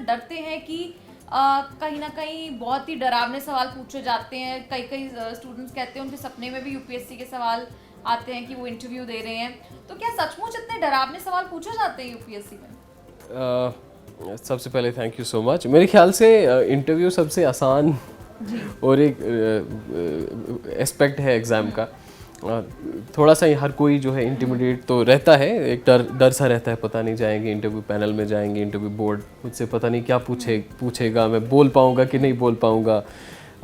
डरते हैं कि कहीं ना कहीं बहुत ही डरावने सवाल पूछे जाते हैं। कई कई स्टूडेंट्स कहते हैं उनके सपने में भी यूपीएससी के सवाल आते हैं कि वो इंटरव्यू दे रहे हैं। तो क्या सचमुच इतने डरावने सवाल पूछे जाते हैं यूपीएससी में? सबसे पहले थैंक यू सो मच। मेरे ख्याल से इंटरव्यू सबसे आसान और एक एस्पेक्ट है एग्ज़ाम का। थोड़ा सा हर कोई जो है इंटिमिडेट तो रहता है, एक डर सा रहता है, पता नहीं जाएंगे इंटरव्यू पैनल में, जाएंगे इंटरव्यू बोर्ड, मुझसे पता नहीं क्या पूछेगा, मैं बोल पाऊँगा कि नहीं बोल पाऊँगा।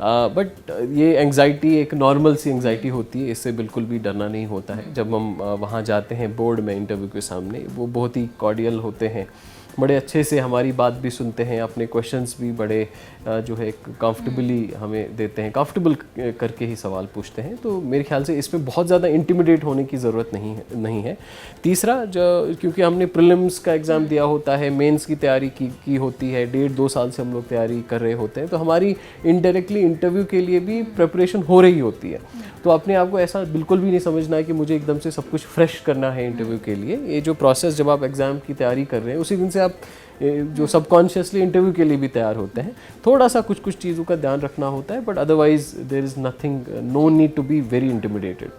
बट ये एंग्जाइटी एक नॉर्मल सी एंग्जाइटी होती है, इससे बिल्कुल भी डरना नहीं होता है। जब हम वहाँ जाते हैं बोर्ड में इंटरव्यू के सामने, वो बहुत ही कॉर्डियल होते हैं, बड़े अच्छे से हमारी बात भी सुनते हैं, अपने क्वेश्चंस भी बड़े जो है कंफर्टेबली हमें देते हैं, कंफर्टेबल करके ही सवाल पूछते हैं। तो मेरे ख्याल से इसमें बहुत ज़्यादा इंटिमिडेट होने की ज़रूरत नहीं है। तीसरा, जो क्योंकि हमने प्रीलिम्स का एग्ज़ाम दिया होता है, मेंस की तैयारी की होती है, 1.5-2 साल से हम लोग तैयारी कर रहे होते हैं, तो हमारी इनडायरेक्टली इंटरव्यू के लिए भी प्रिपरेशन हो रही होती है। तो अपने आप को ऐसा बिल्कुल भी नहीं समझना है कि मुझे एकदम से सब कुछ फ्रेश करना है इंटरव्यू के लिए। ये जो प्रोसेस, जब आप एग्ज़ाम की तैयारी कर रहे हैं, उसी दिन से आप जो सबकॉन्शियसली इंटरव्यू के लिए भी तैयार होते हैं। थोड़ा सा कुछ चीज़ों का ध्यान रखना होता है, but otherwise there is nothing, no need to be very intimidated.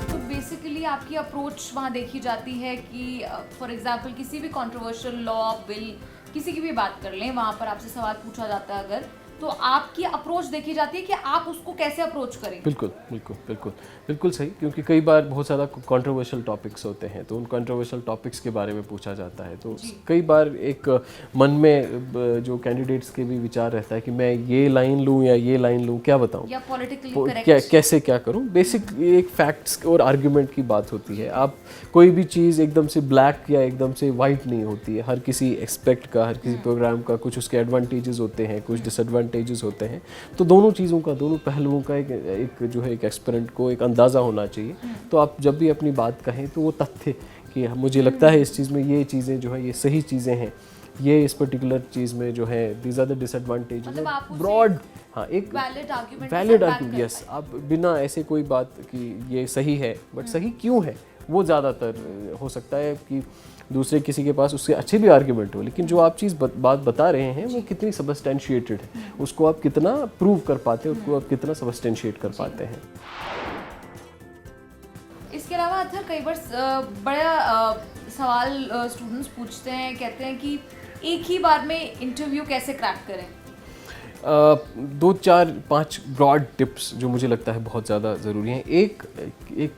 तो बेसिकली आपकी अप्रोच वहाँ देखी जाती है कि फॉर एग्जांपल किसी भी कंट्रोवर्शियल लॉ बिल, किसी की भी बात कर लें, वहाँ पर आपसे सवाल पूछा जाता है अगर, तो आपकी अप्रोच देखी जाती है कि आप उसको कैसे अप्रोच करें। बिल्कुल सही, क्योंकि कई बार बहुत ज़्यादा कंट्रोवर्शियल टॉपिक्स होते हैं, तो उन कंट्रोवर्शियल टॉपिक्स के बारे में पूछा जाता है। तो कई बार एक मन में जो कैंडिडेट्स के भी विचार रहता है कि मैं ये लाइन लूँ या ये लाइन लूँ, क्या बताऊँ, या पॉलिटिकली करेक्ट कैसे क्या करूँ। बेसिक एक फैक्ट्स और आर्ग्यूमेंट की बात होती है। आप कोई भी चीज़ एकदम से ब्लैक या एकदम से वाइट नहीं होती है। हर किसी एक्सपेक्ट का, हर किसी प्रोग्राम का कुछ उसके एडवांटेजेस होते हैं, कुछ डिसएडवांटेजेस होते हैं। तो दोनों चीज़ों का, दोनों पहलुओं का एक जो है एक एस्पिरेंट को एक अंदाज़ा होना चाहिए। तो आप जब भी अपनी बात कहें तो वो तथ्य कि मुझे लगता है इस चीज़ में ये चीज़ें जो है ये सही चीज़ें हैं, ये इस पर्टिकुलर चीज़ में जो है these are the disadvantages, broad, हाँ, एक वैलिड आर्ग्यूमेंट, यस। आप बिना ऐसे कोई बात कि ये सही है, बट सही क्यों है, वो ज़्यादातर हो सकता है कि दूसरे किसी के पास उससे अच्छे भी आर्ग्यूमेंट हो, लेकिन जो आप चीज़ बात बता रहे हैं वो कितनी सबस्टेंशिएटेड है, उसको आप कितना प्रूव कर पाते हैं, उसको आप कितना सबस्टेंशिएट कर पाते हैं। इसके अलावा अथर कई बार बड़ा सवाल स्टूडेंट्स पूछते हैं, कहते हैं कि एक ही बार में इंटरव्यू कैसे क्रैक करें। 2-4-5 ब्रॉड टिप्स जो मुझे लगता है बहुत ज़्यादा ज़रूरी हैं। एक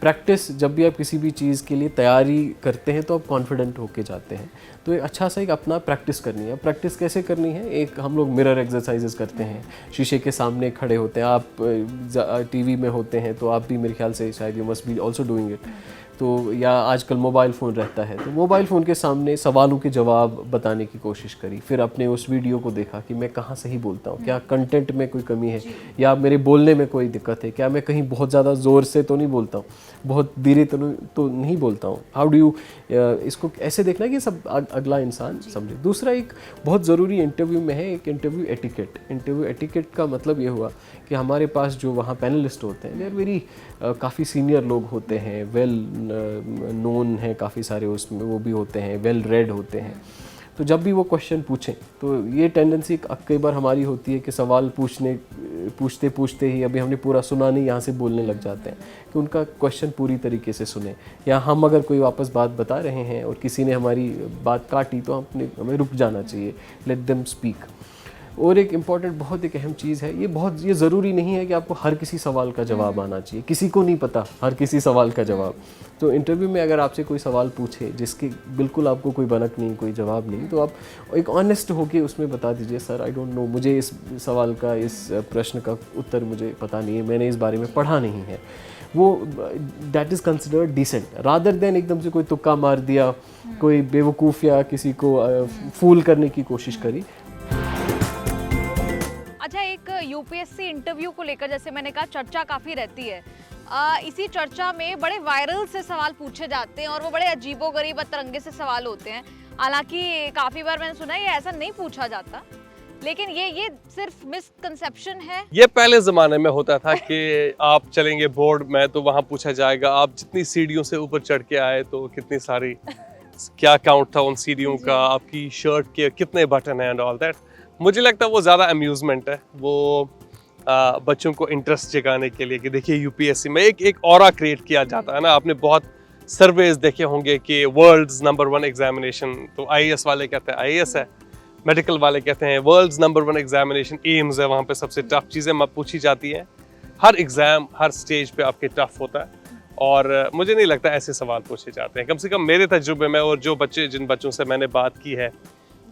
प्रैक्टिस, जब भी आप किसी भी चीज़ के लिए तैयारी करते हैं तो आप कॉन्फिडेंट होके जाते हैं, तो एक अच्छा सा एक अपना प्रैक्टिस करनी है। प्रैक्टिस कैसे करनी है, एक हम लोग मिरर एक्सरसाइजेस करते हैं, शीशे के सामने खड़े होते हैं। आप टीवी में होते हैं तो आप भी मेरे ख्याल से शायद you must be also doing it. तो या आजकल मोबाइल फ़ोन रहता है, तो मोबाइल फ़ोन के सामने सवालों के जवाब बताने की कोशिश करी, फिर अपने उस वीडियो को देखा कि मैं कहाँ सही बोलता हूँ, क्या कंटेंट में कोई कमी है, या मेरे बोलने में कोई दिक्कत है, क्या मैं कहीं बहुत ज़्यादा ज़ोर से तो नहीं बोलता हूँ, बहुत धीरे तो नहीं बोलता हूँ। हाउ डू यू, इसको ऐसे देखना कि सब अगला इंसान समझे। दूसरा एक बहुत ज़रूरी इंटरव्यू में है एक इंटरव्यू एटिकेट। इंटरव्यू एटिकेट का मतलब ये हुआ कि हमारे पास जो वहाँ पैनलिस्ट होते हैं, देयर वेरी काफ़ी सीनियर लोग होते हैं, वेल नोन है काफ़ी सारे, उसमें वो भी होते हैं, वेल रेड होते हैं। तो जब भी वो क्वेश्चन पूछें, तो ये टेंडेंसी कई बार हमारी होती है कि सवाल पूछते पूछते ही अभी हमने पूरा सुना नहीं, यहाँ से बोलने लग जाते हैं, कि उनका क्वेश्चन पूरी तरीके से सुने। या हम अगर कोई वापस बात बता रहे हैं और किसी ने हमारी बात काटी, तो हमें रुक जाना चाहिए, लेट देम स्पीक। और एक इम्पॉर्टेंट, बहुत एक अहम चीज़ है, ये ज़रूरी नहीं है कि आपको हर किसी सवाल का जवाब आना चाहिए। किसी को नहीं पता हर किसी सवाल का जवाब। तो इंटरव्यू में अगर आपसे कोई सवाल पूछे जिसके बिल्कुल आपको कोई भनक नहीं, कोई जवाब नहीं, तो आप एक ऑनेस्ट होके उसमें बता दीजिए, सर आई डोंट नो, मुझे इस सवाल का, इस प्रश्न का उत्तर मुझे पता नहीं है, मैंने इस बारे में पढ़ा नहीं है। वो that is considered decent, rather than एकदम से कोई तुक्का मार दिया, कोई बेवकूफ़ या किसी को फूल करने की कोशिश करी। अच्छा, एक यूपीएससी इंटरव्यू को लेकर जैसे मैंने कहा चर्चा काफ़ी रहती है। इसी चर्चा में बड़े वायरल से सवाल पूछे जाते हैं और वो बड़े अजीबोगरीब अतरंगे से सवाल होते हैं। हालांकि काफ़ी बार मैंने सुना है ये ऐसा नहीं पूछा जाता, लेकिन ये सिर्फ मिसकंसेप्शन है। ये पहले ज़माने में होता था कि आप चलेंगे बोर्ड में तो वहाँ पूछा जाएगा आप जितनी सीढ़ियों से ऊपर चढ़ के आए तो कितनी सारी क्या काउंट था उन सीढ़ियों का, आपकी शर्ट के कितने बटन हैं एंड ऑल दैट। मुझे लगता है वो ज़्यादा अम्यूजमेंट है, वो बच्चों को इंटरेस्ट जगाने के लिए कि देखिए यूपीएससी में एक ऑरा क्रिएट किया जाता है ना। आपने बहुत सर्वेज देखे होंगे कि वर्ल्ड्स नंबर 1 एग्जामिनेशन, तो आईएएस वाले कहते हैं आईएएस है, मेडिकल वाले कहते हैं वर्ल्ड्स नंबर 1 एग्जामिनेशन एम्स है, वहाँ पे सबसे टफ चीज़ें पूछी जाती हैं। हर एग्ज़ाम हर स्टेज पे आपके टफ होता है और मुझे नहीं लगता ऐसे सवाल पूछे जाते हैं, कम से कम मेरे तजुर्बे में। और जो बच्चे जिन बच्चों से मैंने बात की है,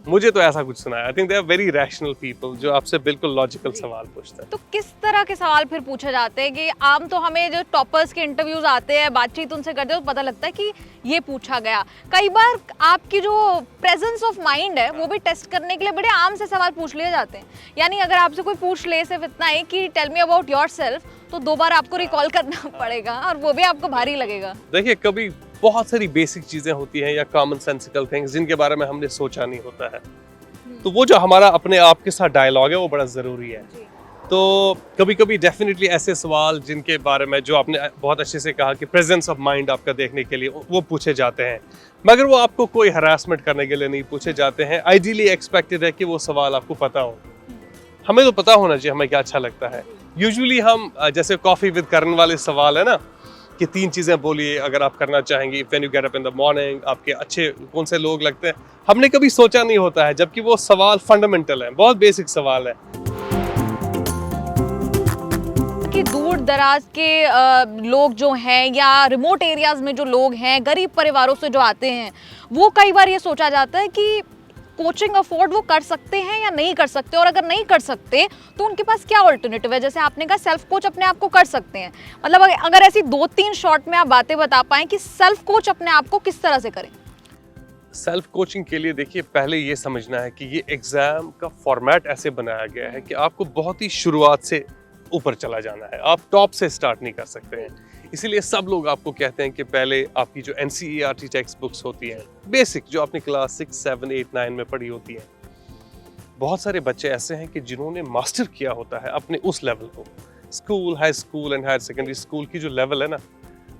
मुझे तो ऐसा कुछ सुना है। I think they are very rational people जो आपसे बिल्कुल लॉजिकल सवाल पूछते हैं। तो किस तरह के सवाल फिर पूछे जाते हैं कि आम तो हमें जो टॉपर्स के इंटरव्यूज आते हैं, बातचीत उनसे करते हैं तो पता लगता है कि ये पूछा गया। कई बार आपकी जो प्रेजेंस ऑफ माइंड है वो भी टेस्ट करने के लिए बड़े आम से सवाल पूछ लिए जाते हैं। यानी अगर आपसे कोई पूछ ले सिर्फ इतना ही कि टेल मी अबाउट योरसेल्फ, तो 2 बार आपको रिकॉल करना पड़ेगा और वो भी आपको भारी लगेगा। देखिए, कभी बहुत सारी बेसिक चीज़ें होती हैं या कॉमन सेंसिकल थिंग्स जिनके बारे में हमने सोचा नहीं होता है, तो वो जो हमारा अपने आप के साथ डायलॉग है वो बड़ा ज़रूरी है। तो कभी कभी डेफिनेटली ऐसे सवाल जिनके बारे में, जो आपने बहुत अच्छे से कहा कि प्रेजेंस ऑफ माइंड आपका देखने के लिए, वो पूछे जाते हैं, मगर वो आपको कोई हरासमेंट करने के लिए नहीं पूछे जाते हैं। आइडियली एक्सपेक्टेड है कि वो सवाल आपको पता हो। हमें तो पता होना चाहिए हमें क्या अच्छा लगता है। यूजुअली हम जैसे कॉफ़ी विद करण वाले सवाल है ना, कि 3 चीज़ें बोलिए अगर आप करना चाहेंगे when you get up in the morning, आपके अच्छे कौन से लोग लगते हैं, हमने कभी सोचा नहीं होता है, जबकि वो सवाल फंडामेंटल है, बहुत बेसिक सवाल है। कि दूर दराज के लोग जो हैं या रिमोट एरियाज में जो लोग हैं, गरीब परिवारों से जो आते हैं, वो कई बार ये सोचा जाता है कि कोचिंग अफोर्ड वो कर सकते हैं या नहीं कर सकते, और अगर नहीं कर सकते तो उनके पास क्या ऑल्टरनेटिव है। जैसे आपने कहा सेल्फ कोच अपने आप को कर सकते हैं, मतलब अगर ऐसी 2-3 शॉर्ट में आप बातें बता पाएं कि सेल्फ कोच अपने आप को किस तरह से करें। सेल्फ कोचिंग के लिए देखिए, पहले ये समझना है कि ये एग्ज़ाम का फॉर्मेट ऐसे बनाया गया है कि आपको बहुत ही शुरुआत से ऊपर चला जाना है, आप टॉप से स्टार्ट नहीं कर सकते हैं। इसीलिए सब लोग आपको कहते हैं कि पहले आपकी जो NCERT टेक्स्ट बुक्स होती हैं, बेसिक जो आपने क्लास 6, 7, 8, 9 में पढ़ी होती हैं, बहुत सारे बच्चे ऐसे हैं कि जिन्होंने मास्टर किया होता है अपने उस लेवल को, school, high school and higher secondary school की जो लेवल है ना,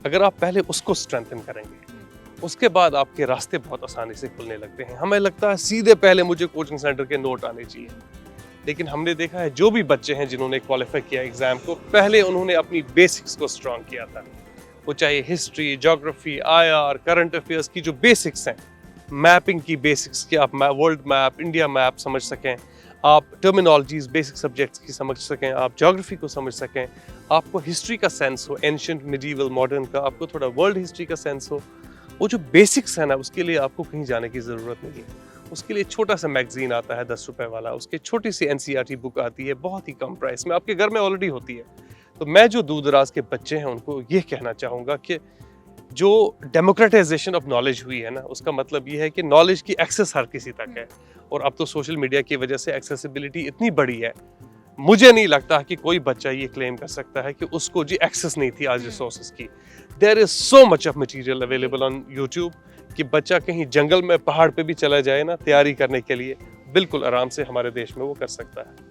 अगर आप पहले उसको स्ट्रेंथन करेंगे, उसके बाद आपके रास्ते बहुत आसानी से खुलने लगते हैं। हमें लगता है सीधे पहले मुझे कोचिंग सेंटर के नोट आने चाहिए, लेकिन हमने देखा है जो भी बच्चे हैं जिन्होंने क्वालिफाई किया एग्जाम को, पहले उन्होंने अपनी बेसिक्स को स्ट्रॉन्ग किया था। वो चाहे history, geography, IR, current affairs की जो बेसिक्स हैं, मैपिंग की बेसिक्स, कि आप वर्ल्ड मैप, इंडिया मैप समझ सकें, आप टर्मिनोलॉजीज बेसिक सब्जेक्ट्स की समझ सकें, आप ज्योग्राफी को समझ सकें, आपको हिस्ट्री का सेंस हो, एंशिएंट, मिडीवल, मॉडर्न का, आपको थोड़ा वर्ल्ड हिस्ट्री का सेंस हो। वो जो बेसिक्स है ना, उसके लिए आपको कहीं जाने की ज़रूरत नहीं है। उसके लिए छोटा सा मैगजीन आता है 10 रुपए वाला, उसके छोटी सी NCERT बुक आती है बहुत ही कम प्राइस में, आपके घर में ऑलरेडी होती है। तो मैं जो दूर दराज के बच्चे हैं उनको ये कहना चाहूँगा कि जो डेमोक्रेटाइजेशन ऑफ नॉलेज हुई है ना, उसका मतलब ये है कि नॉलेज की एक्सेस हर किसी तक है, और अब तो सोशल मीडिया की वजह से एक्सेसिबिलिटी इतनी बड़ी है, मुझे नहीं लगता कि कोई बच्चा ये क्लेम कर सकता है कि उसको जी एक्सेस नहीं थी आज रिसोर्सेज की। There is so much of material available on YouTube कि बच्चा कहीं जंगल में, पहाड़ पे भी चला जाए ना तैयारी करने के लिए, बिल्कुल आराम से हमारे देश में वो कर सकता है।